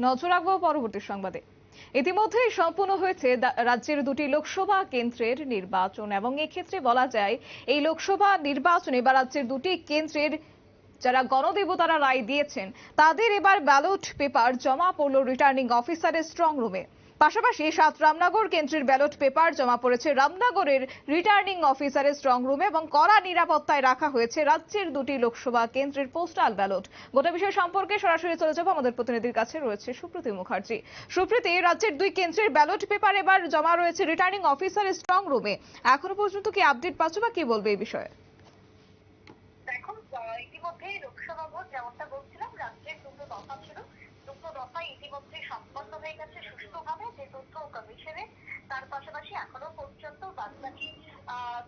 নজর রাখবো পরবর্তী সংবাদে। ইতিমধ্যেই সম্পূর্ণ হয়েছে রাজ্যের দুটি লোকসভা কেন্দ্রের নির্বাচন এবং এক্ষেত্রে বলা যায় এই লোকসভা নির্বাচনে বা রাজ্যের দুটি কেন্দ্রের যারা গণদেবতারা রায় দিয়েছেন তাদের এবার ব্যালট পেপার জমা পড়ল রিটার্নিং অফিসারের স্ট্রং রুমে। পাশাপাশি রামনগর কেন্দ্রের ব্যালট পেপার জমা পড়েছে রামনগরের রিটার্নিং অফিসারের স্ট্রং রুমে এবং কড়া নিরাপত্তায় রাখা হয়েছে রাজ্যের দুটি লোকসভা কেন্দ্রের পোস্টাল ব্যালট। গোটা বিষয় সম্পর্কে সরাসরি চলে যাবো আমাদের প্রতিনিধির কাছে, রয়েছে সুপ্রীতি মুখার্জি। সুপ্রীতি, রাজ্যের দুই কেন্দ্রের ব্যালট পেপার এবার জমা রয়েছে রিটার্নিং অফিসারের স্ট্রং রুমে, এখনো পর্যন্ত কি আপডেট পাচ্ছ বা কি বলবে এই বিষয়ে? ইতিমধ্যে লোকসভা ভোট যেমনটা বলছিলাম, রাজ্যের দুটো দফা ছিল, দুটো দফা ইতিমধ্যে সম্পন্ন হয়ে গেছে সুষ্ঠুভাবে যে তথ্য কমিশনে। তার পাশাপাশি এখনো পর্যন্ত বাদবাকি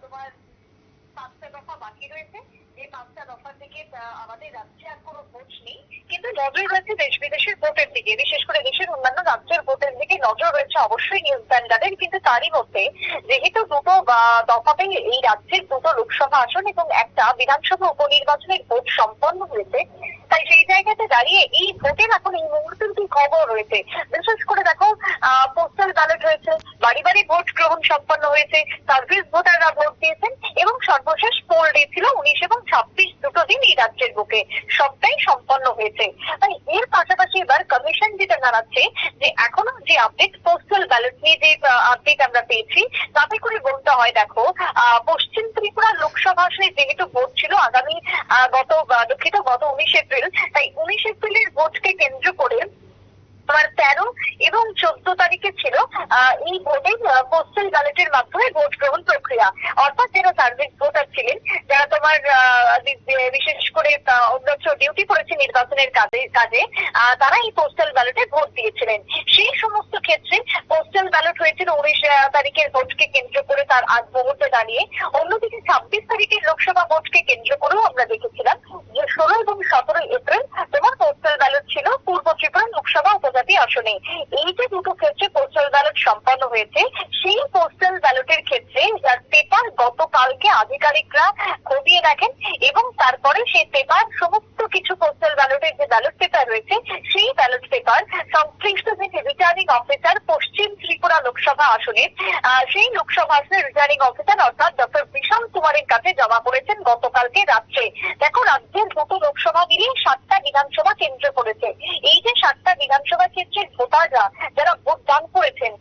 তোমার 5টা দফা বাকি রয়েছে। এই 5টা দফা থেকে আমাদের রাজ্যে আর কোনো ভোট নেই, কিন্তু নজর রয়েছে দেশ বিদেশের ভোটের দিকে, বিশেষ করে দেশের অন্যান্য রাজ্যের ভোটের দিকে নজর রয়েছে অবশ্যই নিউজ ব্যান্ডারের। কিন্তু তারই মধ্যে যেহেতু দুটো দফাতে এই রাজ্যের দুটো লোকসভা আসন এবং একটা বিধানসভা উপনির্বাচনের ভোট সম্পন্ন হয়েছে, তাই সেই জায়গাতে দাঁড়িয়ে এই ভোটের এখন এই মুহূর্তের কি খবর রয়েছে, বিশেষ করে দেখো পোস্টাল ব্যালট হয়েছে, বাড়ি বাড়ি ভোট গ্রহণ সম্পন্ন হয়েছে, সার্ভিস ভোটাররা ভোট দিয়েছেন এবং সর্বশেষ পোল ডে ছিল 19 এবং 26, দুটো দিন এই রাজ্যের বুকে সবটাই সম্পন্ন হয়েছে। তাই এর পাশাপাশি এবার কমিশন যেটা জানাচ্ছে যে এখনো যে আপডেট পোস্টাল ব্যালট নিয়ে যে আপডেট আমরা পেয়েছি, তাতে করে বলতে হয় দেখো পশ্চিম ত্রিপুরা লোকসভা আসনে যেহেতু ভোট ছিল আগামী গত 19 এপ্রিল, তাই 19 এপ্রিলের ভোটকে কেন্দ্র করে তোমার 13 এবং 14 তারিখে ছিল এই ভোটে পোস্টাল ব্যালটের মাধ্যমে ভোট গ্রহণ প্রক্রিয়া। অর্থাৎ যারা সার্ভিস ভোটার ছিলেন, যারা তোমার বিশেষ করে অন্যান্য ডিউটি করেছে নির্বাচনের কাজে তারা এই পোস্টাল ব্যালটে ভোট দিয়েছিলেন। সেই সমস্ত ক্ষেত্রে পোস্টাল ব্যালট হয়েছিল 19 তারিখের ভোটকে কেন্দ্র করে তার আগ মুহূর্তে দাঁড়িয়ে। অন্যদিকে 26 তারিখের লোকসভা ভোটকে কেন্দ্র করেও আমরা দেখেছিলাম যে 16 এবং 17 এপ্রিল তোমার পোস্টাল ব্যালট ছিল পূর্ব ত্রিপুরা লোকসভা উপজাতি আসনে। এই যে দুটো ক্ষেত্রে পোস্টাল ব্যালট সম্পন্ন হয়েছে, সেই পোস্টাল ব্যালটের ক্ষেত্রে পেপার গতকালকে আধিকারিকরা খতিয়ে দেখেন এবং তারপরে সেই পেপার সমস্ত কিছু পোস্টাল ব্যালটের যে ব্যালট পেপার রয়েছে সেই ব্যালট পেপার সংশ্লিষ্ট যে রিটার্নিং অফিসার পশ্চিম ত্রিপুরা লোকসভা আসনের সেই লোকসভা আসনের রিটার্নিং অফিসার অর্থাৎ ডক্টর বিশাল কুমারের কাছে জমা করেছেন গতকালকে রাত্রে। দেখো রাজ্যের দুটো লোকসভা মিলিয়ে 7টা বিধানসভা কেন্দ্র করেছে। এই যে 7টা বিধানসভা ক্ষেত্রের ভোটাররা যারা ভোট দান করেছেন,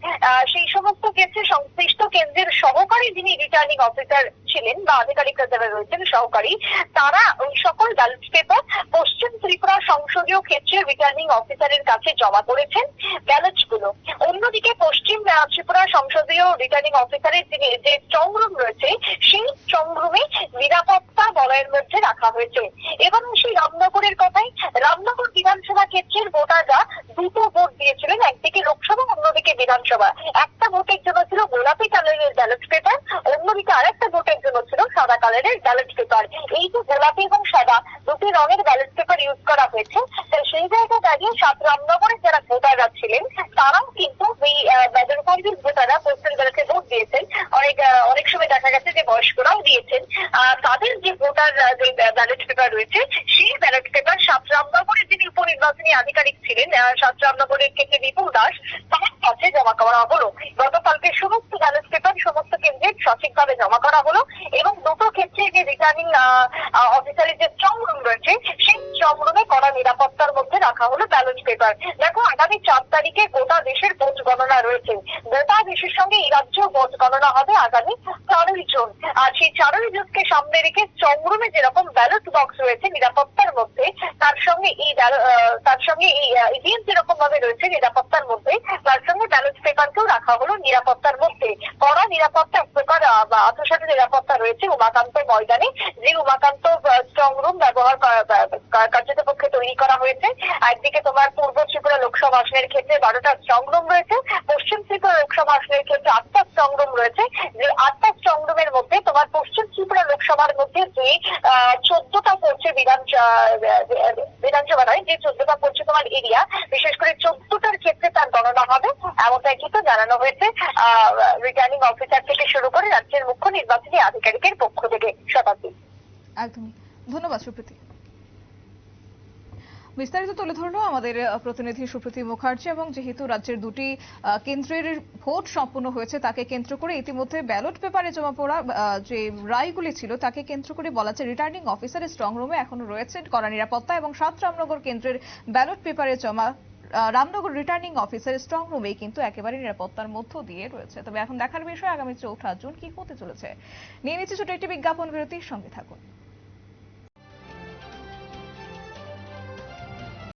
সেই সমস্ত ক্ষেত্রে সংশ্লিষ্ট কেন্দ্রের সহকারী যিনি রিটার্নিং অফিসার ছিলেন বা আধিকারিকরা যারা রয়েছেন সহকারী, তারা ওই সকল ব্যালট পেপার পশ্চিম ত্রিপুরা সংসদীয় ক্ষেত্রের রিটার্নিং অফিসারের কাছে জমা করেছেন ব্যালট গুলো। অন্যদিকে পশ্চিম ত্রিপুরা সংসদীয় রিটার্নিং অফিসারের যিনি যে স্ট্রং রুম রয়েছে, সেই স্ট্রং রুমে নিরাপত্তা বলয়ের মধ্যে রাখা হয়েছে। এবং সেই রামনগরের কথাই, রামনগর বিধানসভা ক্ষেত্রের ভোটাররা দুটো ভোট দিয়েছিলেন, একদিকে লোকসভা অন্যদিকে বিধানসভা। একটা ভোটের জন্য ছিল গোলাপি কালারের ব্যালট পেপার, অন্যদিকে আরেকটা ভোটের জন্য ছিল সাদা কালারের ব্যালট পেপার। এই যে গোলাপি এবং সাদা দুটি রঙের ব্যালট পেপার ইউজ করা হয়েছে, সেই জায়গায় দাঁড়িয়ে রামনগরের যারা ভোটাররা ছিলেন তারাও কিন্তু এই মেজরিটি ভোটাররা পোস্টাল ব্যালটে ভোট দিয়েছেন। অনেক সময় দেখা গেছে যে বয়স্করাও দিয়েছেন। তাদের যে ভোটার যে ব্যালট পেপার রয়েছে, সেই ব্যালট পেপার রামনগরের যিনি উপনির্বাচনী আধিকারিক ছিলেন রামনগরের ক্ষেত্রে বিপুল দাস, তার কাছে জমা করা হলো। গতকালকে সমস্ত ব্যালট পেপার সমস্ত কেন্দ্রে সঠিকভাবে জমা করা হলো এবং দুটো ক্ষেত্রে যে রিটার্নিং অফিসারের যে স্ট্রং রুম রয়েছে, সেই স্ট্রং রুমে কড়া নিরাপত্তার মধ্যে রাখা হলো ব্যালট পেপার। দেখো আগামী 4 তারিখে গোটা দেশের ভোট গণনা রয়েছে। গোটা দেশের সঙ্গে এই রাজ্য ভোট গণনা হবে আগামী 4ই জুন। আর সেই 4ই জুনকে সামনে রেখে স্ট্রং রুমে যেরকম ব্যালট বক্স রয়েছে নিরাপত্তার মধ্যে, তার সঙ্গে এই ইভিএম যেরকম ভাবে রয়েছে নিরাপত্তার মধ্যে, তার সঙ্গে ব্যালট পেপারকেও রাখা হলো নিরাপত্তার মধ্যে। কড়া নিরাপত্তা প্রকার আত্মসাত নিরাপত্তা রয়েছে উমাকান্ত ময়দানে, যে উমাকান্ত স্ট্রং রুম ব্যবহার কার্যপক্ষে তৈরি করা হয়েছে। একদিকে তোমার পূর্ব ত্রিপুরা লোকসভা আসনের ক্ষেত্রে 12টা স্ট্রং রুম রয়েছে, পশ্চিম ত্রিপুরা লোকসভা আসনের ক্ষেত্রে 8টা স্ট্রং রুম রয়েছে। যে 8টা স্ট্রং রুমের মধ্যে তোমার পশ্চিম ত্রিপুরা লোকসভার মধ্যে যে 14টা পড়ছে বিধানসভা নয়, যে 14টা পড়ছে তোমার এরিয়া, বিশেষ করে 14টার ক্ষেত্রে তার গণনা হবে, এমনটাই কিন্তু জানানো হয়েছে রিটার্নিং অফিসার থেকে শুরু করে রাজ্যের মুখ্য নির্বাচনী আধিকারিকের পক্ষ থেকে। শতাব্দী। একদমই ধন্যবাদ সুপ্রীতি। বিস্তারিত তুলে ধরলো আমাদের প্রতিনিধি সুপ্রীতি মুখার্জি। এবং যেহেতু রাজ্যের দুটি কেন্দ্রের ভোট সম্পন্ন হয়েছে তাকে কেন্দ্র করে ইতিমধ্যে ব্যালট পেপারে জমা পড়া যে রায়গুলি ছিল তাকে কেন্দ্র করে বলা যায় রিটার্নিং অফিসারের স্ট্রং রুমে এখনো রয়েছে কড়া নিরাপত্তা এবং ৭ রামনগর কেন্দ্রের ব্যালট পেপারে জমা রামনগর রিটার্নিং অফিসারের স্ট্রং রুমেই কিন্তু একেবারে নিরাপত্তার মধ্য দিয়ে রয়েছে। তবে এখন দেখার বিষয় আগামী ৪ঠা জুন কি হতে চলেছে। নিয়ে নিচ্ছে ছোট একটি বিজ্ঞাপন বিরতির সঙ্গে থাকুন।